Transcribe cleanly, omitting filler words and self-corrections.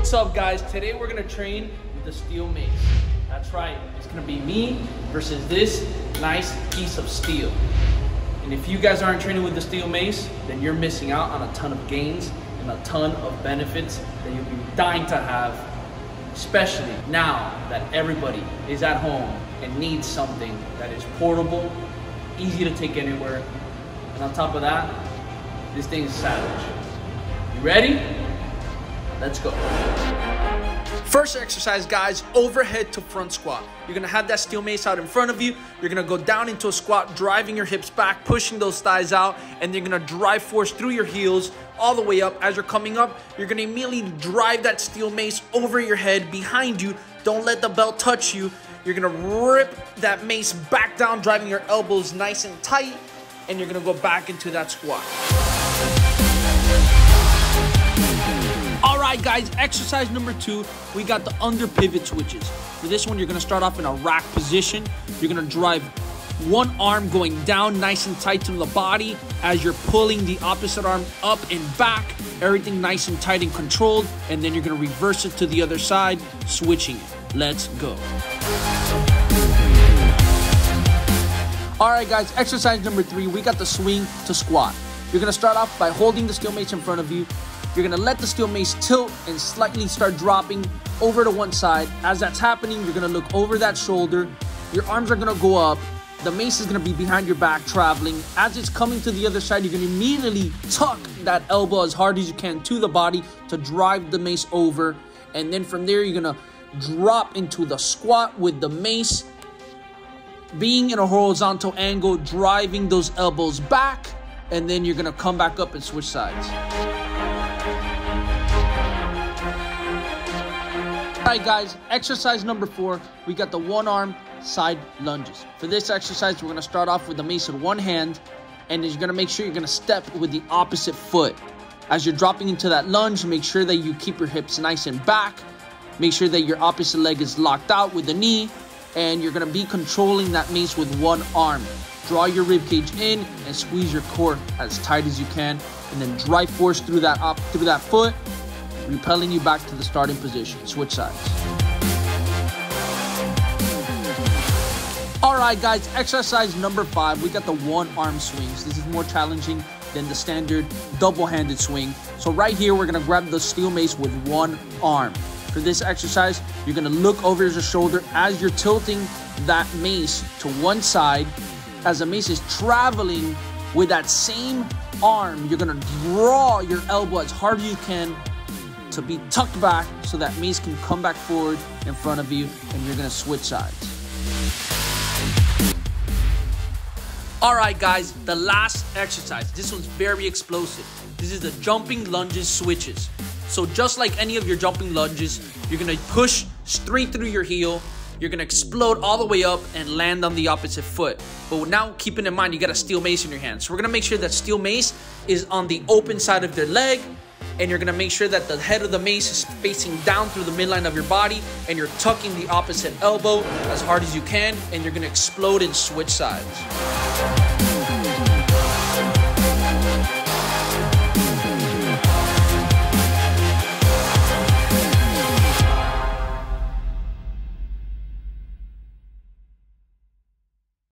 What's up, guys? Today we're gonna train with the steel mace. That's right, it's gonna be me versus this nice piece of steel. And if you guys aren't training with the steel mace, then you're missing out on a ton of gains and a ton of benefits that you'll be dying to have, especially now that everybody is at home and needs something that is portable, easy to take anywhere, and on top of that, this thing is savage. You ready? Let's go. First exercise, guys, overhead to front squat. You're gonna have that steel mace out in front of you. You're gonna go down into a squat, driving your hips back, pushing those thighs out, and you're gonna drive force through your heels all the way up. As you're coming up, you're gonna immediately drive that steel mace over your head, behind you. Don't let the belt touch you. You're gonna rip that mace back down, driving your elbows nice and tight, and you're gonna go back into that squat. All right, guys, exercise number 2, we got the under pivot switches. For this one, you're gonna start off in a rack position. You're gonna drive one arm going down nice and tight to the body as you're pulling the opposite arm up and back, everything nice and tight and controlled, and then you're gonna reverse it to the other side, switching it. Let's go. All right, guys, exercise number 3, we got the swing to squat. You're gonna start off by holding the steel mace in front of you. You're gonna let the steel mace tilt and slightly start dropping over to one side. As that's happening, you're gonna look over that shoulder. Your arms are gonna go up. The mace is gonna be behind your back traveling. As it's coming to the other side, you're gonna immediately tuck that elbow as hard as you can to the body to drive the mace over. And then from there, you're gonna drop into the squat with the mace being in a horizontal angle, driving those elbows back. And then you're gonna come back up and switch sides. All right, guys, exercise number 4, we got the one arm side lunges. For this exercise, we're gonna start off with the mace in one hand, and you're gonna make sure you're gonna step with the opposite foot. As you're dropping into that lunge, make sure that you keep your hips nice and back. Make sure that your opposite leg is locked out with the knee, and you're gonna be controlling that mace with one arm. Draw your rib cage in and squeeze your core as tight as you can, and then drive force through that foot, repelling you back to the starting position. Switch sides. All right, guys, exercise number 5, we got the one-arm swings. This is more challenging than the standard double-handed swing. So right here, we're gonna grab the steel mace with one arm. For this exercise, you're gonna look over your shoulder as you're tilting that mace to one side. As the mace is traveling with that same arm, you're gonna draw your elbow as hard as you can to be tucked back so that mace can come back forward in front of you, and you're gonna switch sides. All right, guys, the last exercise. This one's very explosive. This is the jumping lunges switches. So just like any of your jumping lunges, you're gonna push straight through your heel. You're gonna explode all the way up and land on the opposite foot. But now, keeping in mind, you got a steel mace in your hand. So we're gonna make sure that steel mace is on the open side of their leg, and you're gonna make sure that the head of the mace is facing down through the midline of your body, and you're tucking the opposite elbow as hard as you can, and you're gonna explode and switch sides.